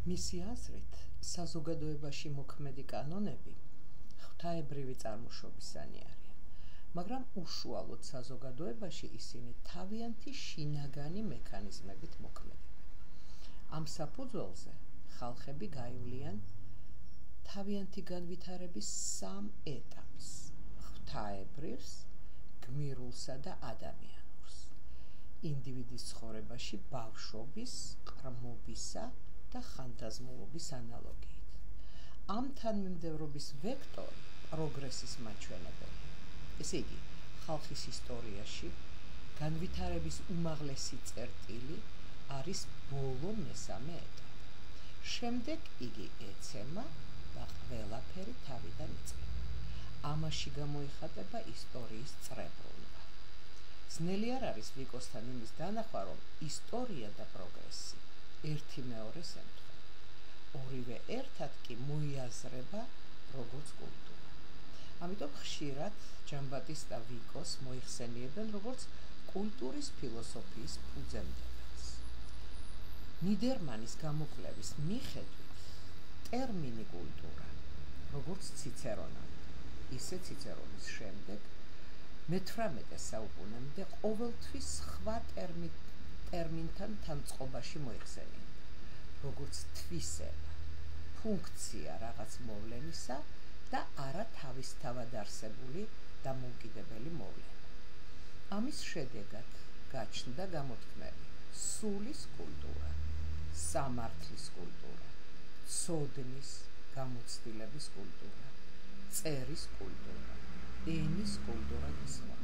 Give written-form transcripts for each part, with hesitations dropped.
მისი აზრით, საზოგადოებაში მოქმედი კანონები ღვთაებრივი წარმოშობისანი არიან, მაგრამ უშუალოდ საზოგადოებაში ისინი თავიანთი შინაგანი მექანიზმებით მოქმედებენ. ამ საფუძველზე ხალხები გაივლიან თავიანთი განვითარების სამ ეტაპს: ღვთაებრივს, გმირულსა და ადამიანურს, ინდივიდის ცხოვრებაში ბავშვობის, ყრმობისა და ხანთაზმულობის ანალოგიით. ამ თანმიმდევრობის ვექტორი პროგრესის მაჩვენებელია. ესე იგი, ხალხის ისტორიაში განვითარების უმაღლესი წერტილი არის ბოლო მესამე ეტაპი. შემდეგ იგი ეცემა და ყველაფერი თავიდან იწყება. ამაში გამოიხატება ისტორიის წრებრობა. ძნელი არ არის ვიკოსთან იმის დანახვა, რომ ისტორია და პროგრესი ერთი მეორეს ემთხვევა. ორივე ერთად კი მოიაზრება როგორც კულტურა. ამიტომ ხშირად ჯამბატის და ვიკოს მოიხსენიებენ როგორც კულტურის ფილოსოფიის ფუძემდებელს. ნიდერმანის გამოკვლევის მიხედვით ტერმინი კულტურა, როგორც ციცერონამდე, ისე ციცერონის შემდეგ მე-18 საუკუნემდე ყოველთვის სხვა ტერმინთან თანწყობაში მოიხსენიება, როგორც თვისება, ფუნქცია რაღაც მოვლენისა და არა თავისთავად არსებული და მოუკიდებელი მოვლენა. ამის შედეგად გაჩნდა გამოთქმები: სულის კულტურა, სამართლის კულტურა, ცოდნის, გამოცდილების კულტურა, წერის კულტურა, ენის კულტურა და სხვა.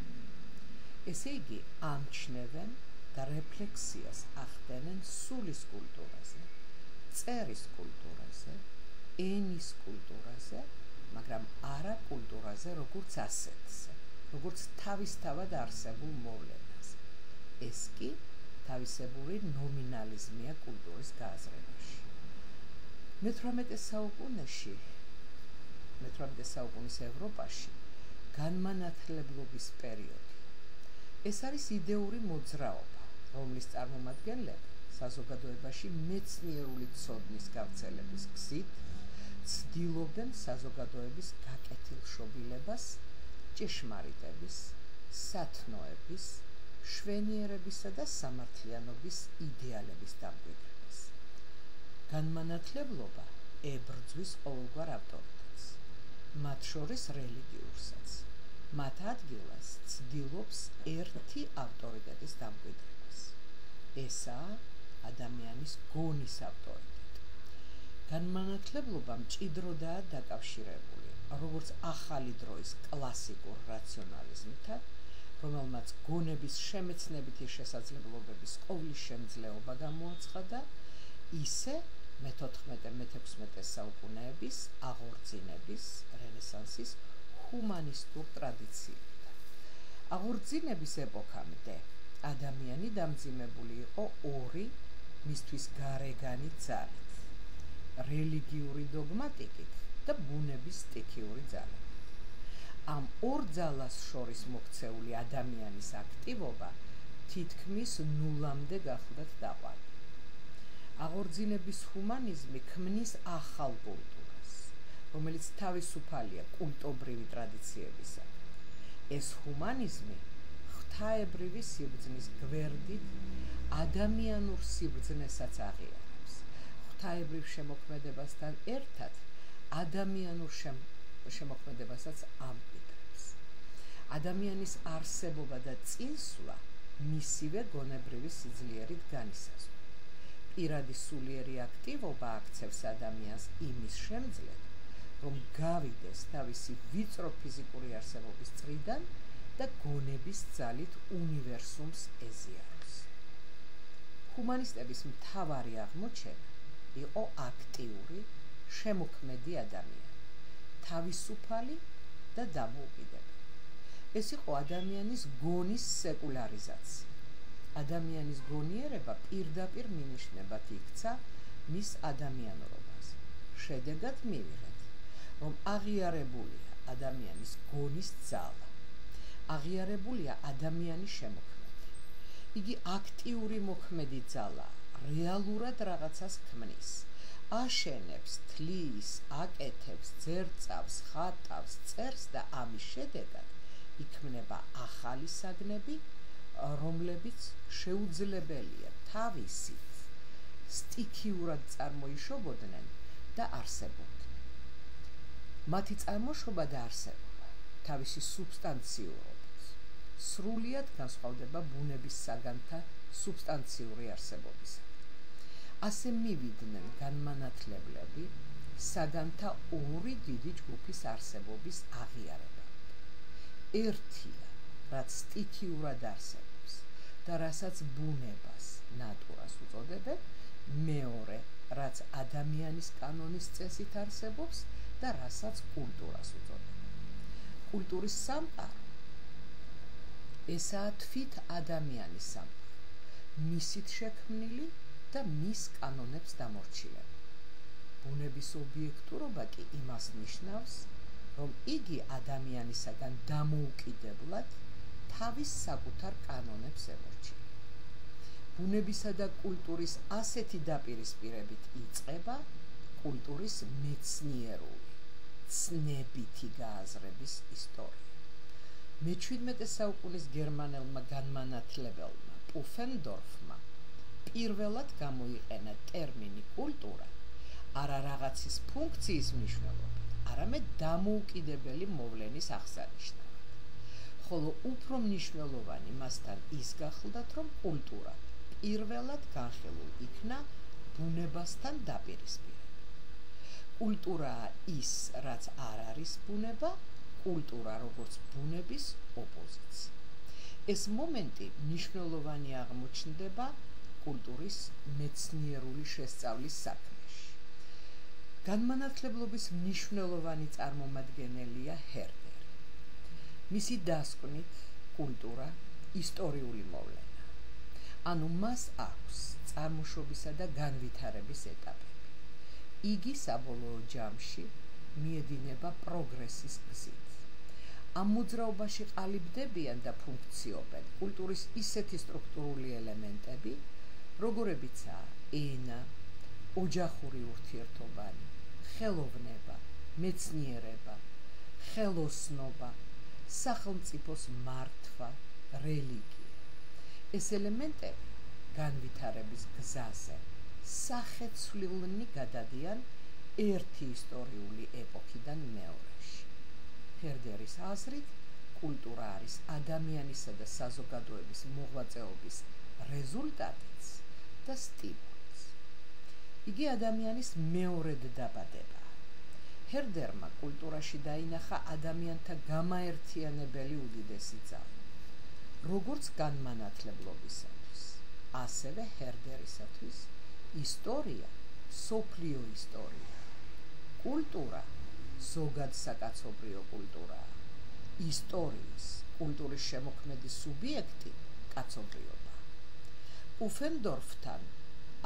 ესე იგი, ამჩნევენ და რეფლექსიას ახდენენ სულის კულტურაზე, წერის კულტურაზე, ენის კულტურაზე, მაგრამ არა კულტურაზე როგორც ასეთზე, როგორც თავისთავად არსებულ მოვლენაზე. ეს კი თავისებური ნომინალიზმია კულტურის გააზრებაში. მე-18 საუკუნის ევროპაში განმანათლებლობის პერიოდი. ეს არის იდეური მოძრაობა, რომლის წარმომადგენლები საზოგადოებაში მეცნიერული ცოდნის გავრცელების გზით ცდილობენ საზოგადოების გაკეთილშობილებას, ჭეშმარიტების, სათნოების, შვენიერებისა და სამართლიანობის იდეალების დამკვიდრებას. განმანათლებლობა ებრძვის ყოველგვარ ავტორიტეტს, მათ შორის რელიგიურსაც. მათ ადგილას ცდილობს ერთი ავტორიტეტის დამკვიდრებას. ესაა ადამიანის გონის ავტორიტეტი. განმანათლებლობა მჭიდროდაა დაკავშირებული როგორც ახალი დროის კლასიკურ რაციონალიზმთან, რომელმაც გონების შემეცნებითი შესაძლებლობების ყოვლის შემძლეობა გამოაცხადა, ისე მე-14-მე-16 საუკუნეების აღორძინების, რენესანსის ჰუმანისტურ ტრადიციებთან. აღორძინების ეპოქამდე ადამიანი დამძიმებული იყო ორი მისთვის გარეგანი ძალით: რელიგიური დოგმატიკით და ბუნების სტიქიური ძალით. ამ ორ ძალას შორის მოქცეული ადამიანის აქტივობა თითქმის ნულამდე გახლდათ დაყვანილი. აღორძინების ჰუმანიზმი ქმნის ახალ კულტურას, რომელიც თავისუფალია კულტობრივი ტრადიციებისაგან. ეს ჰუმანიზმი ღვთაებრივი სიბრძნის გვერდით ადამიანურ სიბრძნესაც აღიარებს, ღვთაებრივ შემოქმედებასთან ერთად ადამიანურ შემოქმედებასაც ამკვიდრებს. ადამიანის არსებობა და წინსვლა მისივე გონებრივი სიძლიერით განისაზღვრება. პირადი სულიერი აქტივობა აქცევს ადამიანს იმის შემძლედ, რომ გავიდეს თავისი ვიწრო ფიზიკური არსებობის წრიდან და გონების ძალით უნივერსუმს ეზიაროს. ჰუმანისტების მთავარი აღმოჩენა იყო აქტიური, შემოქმედი ადამიანი, თავისუფალი და დამოუკიდებელი. ეს იყო ადამიანის გონის სეკულარიზაცია. ადამიანის გონიერება პირდაპირ მინიშნებად იქცა მის ადამიანურობაზე. შედეგად მივიღეთ, რომ აღიარებულია ადამიანის გონის ძალა, აღიარებულია ადამიანის შემოქმედი. იგი აქტიური მოქმედი ძალაა, რეალურად რაღაცას ქმნის, აშენებს, თლის, აკეთებს, ძერწავს, ხატავს, წერს და ამის შედეგად იქმნება ახალი საგნები, რომლებიც შეუძლებელია თავისით სტიქიურად წარმოიშობოდნენ და არსებობდნენ. მათი წარმოშობა და არსებობა თავისი სუბსტანციურობით სრულიად განსხვავდება ბუნების საგანთა სუბსტანციური არსებობისგან. ასე მივიდნენ განმანათლებლები საგანთა ორი დიდი ჯგუფის არსებობის აღიარებამდე. ერთია, რაც სტიქიურად არსებობს და რასაც ბუნებას, ნატურას უწოდებენ, მეორე, რაც ადამიანის კანონის წესით არსებობს და რასაც კულტურას უწოდებენ. კულტურის სამყარო ესაა თვით ადამიანის სამყარო, მისით შექმნილი და მის კანონებს დამორჩილებული. ბუნების ობიექტურობა კი იმას ნიშნავს, რომ იგი ადამიანისაგან დამოუკიდებლად თავის საკუთარ კანონებს ემორჩილება. ბუნებისა და კულტურის ასეთი დაპირისპირებით იწყება კულტურის მეცნიერული, ცნებითი გააზრების ისტორია. მე-17 საუკუნის გერმანელმა განმანათლებელმა პუფენდორფმა პირველად გამოიყენა ტერმინი კულტურა არა რაღაცის ფუნქციის მნიშვნელობით, არამედ დამოუკიდებელი მოვლენის აღსანიშნავად. ხოლო უფრო მნიშვნელოვანი მასთან ის გახლდათ, რომ კულტურა პირველად განხილულ იქნა ბუნებასთან დაპირისპირებით. კულტურაა ის, რაც არ არის ბუნება, კულტურა როგორც ბუნების ოპოზიცია. ეს მომენტი მნიშვნელოვანი აღმოჩნდება კულტურის მეცნიერული შესწავლის საქმეში. განმანათლებლობის მნიშვნელოვანი წარმომადგენელია ჰერდერი. მისი დასკვნით კულტურა ისტორიული მოვლენაა. ანუ მას აქვს წარმოშობისა და განვითარების ეტაპები. იგი საბოლოო ჯამში მიედინება პროგრესის გზით. ამ მოძრაობაში ყალიბდებიან და ფუნქციობენ კულტურის ისეთი სტრუქტურული ელემენტები, როგორებიცაა ენა, ოჯახური ურთიერთობანი, ხელოვნება, მეცნიერება, ხელოსნობა, სახელმწიფოს მართვა, რელიგია. ეს ელემენტები განვითარების გზაზე სახეცვლილნი გადადიან ერთი ისტორიული ეპოქიდან მეორეში. ჰერდერის აზრით, კულტურა არის ადამიანისა და საზოგადოების მოღვაწეობის რეზულტატიც და სტიმულიც. იგი ადამიანის მეორედ დაბადებაა. ჰერდერმა კულტურაში დაინახა ადამიანთა გამაერთიანებელი უდიდესი ძალა. როგორც განმანათლებლობისათვის, ასევე ჰერდერისათვის ისტორია, სოფლიო ისტორია. კულტურა ზოგად საკაცობრიო კულტურაა. ისტორიის, კულტურის შემოქმედის სუბიექტი კაცობრიობა. პუფენდორფთან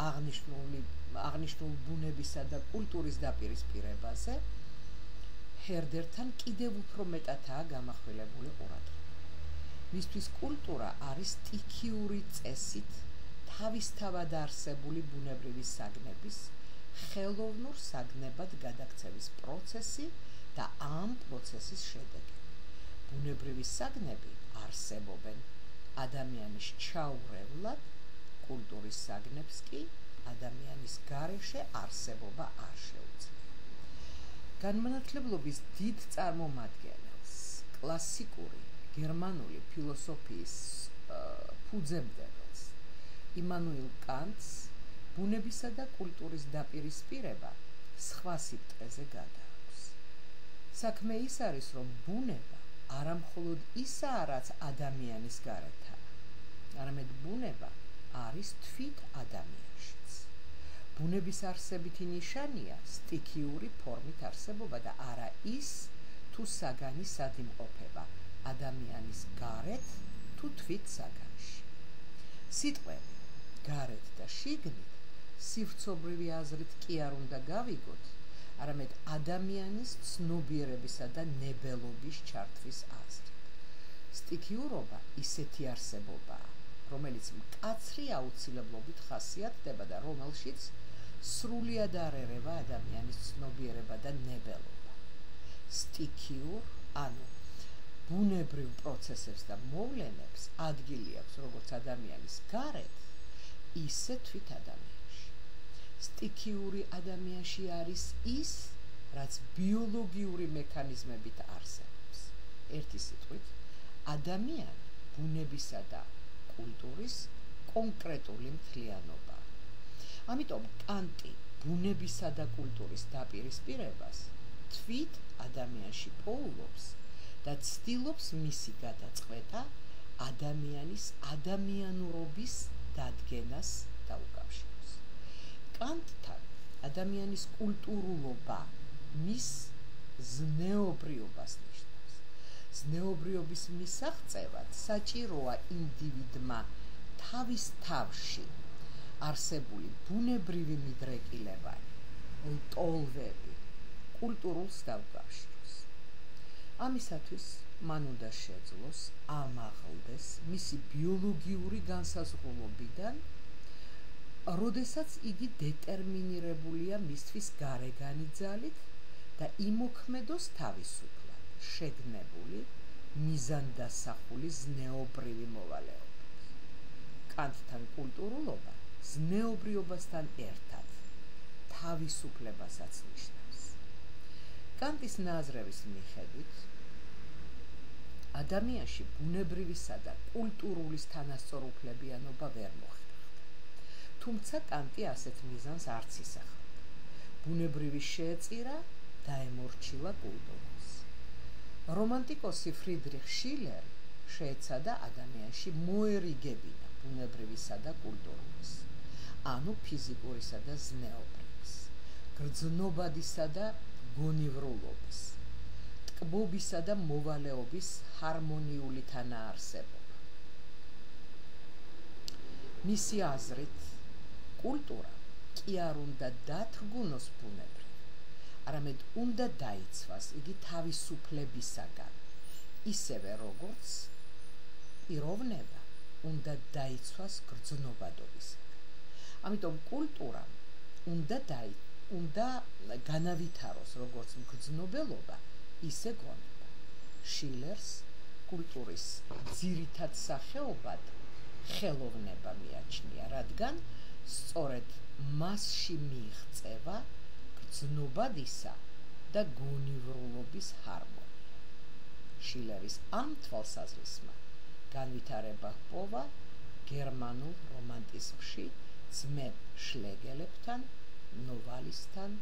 აღნიშნულ ბუნებისა და კულტურის დაპირისპირებაზე ჰერდერთან კიდევ უფრო მეტადაა გამახვილებული ყურადღება. მისთვის კულტურა არის სტიქიური წესით თავისთავად არსებული ბუნებრივი საგნების ხელოვნურ საგნებად გადაქცევის პროცესი და ამ პროცესის შედეგი. ბუნებრივი საგნები არსებობენ ადამიანის ჩაურევლად, კულტურის საგნებს კი ადამიანის გარეშე არსებობა არ შეუძლია. განმანათლებლობის დიდ წარმომადგენელს, კლასიკური გერმანული ფილოსოფიის ფუძემდებელს, იმანუელ კანტს, ბუნებისა და კულტურის დაპირისპირება სხვა სიტყვაზე გადააქვს. საქმე ის არის, რომ ბუნება არა მხოლოდ ისაა, რაც ადამიანის გარეთაა, არამედ ბუნება არის თვით ადამიანშიც. ბუნების არსებითი ნიშანია სტიქიური ფორმით არსებობა და არა ის, თუ საგანი სად იმყოფება ადამიანის გარეთ თუ თვით საგანში. სიტყვები გარეთ და შიგნით სივრცობრივი აზრით კი არ უნდა გავიგოთ, არამედ ადამიანის ცნობიერებისა და ნებელობის ჩართვის აზრით. სტიქიურობა ისეთი არსებობაა, რომელიც მკაცრი აუცილებლობით ხასიათდება და რომელშიც სრულიად არ ერევა ადამიანის ცნობიერება და ნებელობა. სტიქიურ, ანუ ბუნებრივ პროცესებს და მოვლენებს ადგილი აქვს როგორც ადამიანის გარეთ, ისე თვით ადამიანში. სტიქიური ადამიანში არის ის, რაც ბიოლოგიური მექანიზმებით არსებობს. ერთი სიტყვით, ადამიანი ბუნებისა და კულტურის კონკრეტული მთლიანობა. ამიტომ კანტი ბუნებისა და კულტურის დაპირისპირებას თვით ადამიანში პოულობს და ცდილობს მისი გადაწყვეტა ადამიანის ადამიანურობის დადგენას დაუკავშიროს. კანტთან ადამიანის კულტურულობა მის ზნეობრიობას ნიშნავს. ზნეობრიობის მისაღწევად საჭიროა ინდივიდმა თავის თავში არსებული ბუნებრივი მიდრეკილებანი, ლტოლვები, კულტურულს დაუკავშიროს. ამისათვის მან უნდა შეძლოს ამაღლდეს მისი ბიოლოგიური განსაზღვრულობიდან, როდესაც იგი დეტერმინირებულია მისთვის გარეგანი ძალით და იმოქმედოს თავისუფლად, შეგნებული, მიზანდასახული ზნეობრივი მოვალეობით. კანტთან კულტურულობა ზნეობრიობასთან ერთად თავისუფლებასაც ნიშნავს. კანტის ნაზრების მიხედვით, ადამიანში ბუნებრივისა და კულტურულის თანასწორუფლებიანობა ვერ მოხერხდა. თუმცა კანტი ასეთ მიზანს არც ისახავდა. ბუნებრივი შეეწირა და ემორჩილა კულტურას. რომანტიკოსი ფრიდრიხ შილერი შეეცადა ადამიანში მოერიგებინა ბუნებრივისა და კულტურის, ანუ ფიზიკურისა და ზნეობრივის, გრძნობადისა და გონივრულობის, ტკბობისა და მოვალეობის ჰარმონიული თანაარსებობა. მისი აზრით, კულტურა კი არ უნდა დათრგუნოს ბუნებრივ, არამედ უნდა დაიცვას იგი თავისუფლებისაგან, ისევე როგორც პიროვნება უნდა დაიცვას გრძნობადობისაგან. ამიტომ კულტურამ უნდა განავითაროს როგორც მგრძნობელობა, ისე გონება. შილერს კულტურის ძირითად სახეობად ხელოვნება მიაჩნია, რადგან სწორედ მასში მიიღწევა გრძნობადისა და გონივრულობის ჰარმონია. შილერის ამ თვალსაზრისმა განვითარება ჰპოვა გერმანულ რომანტიზმში ძმებ შლეგელებთან, ნოვალისთან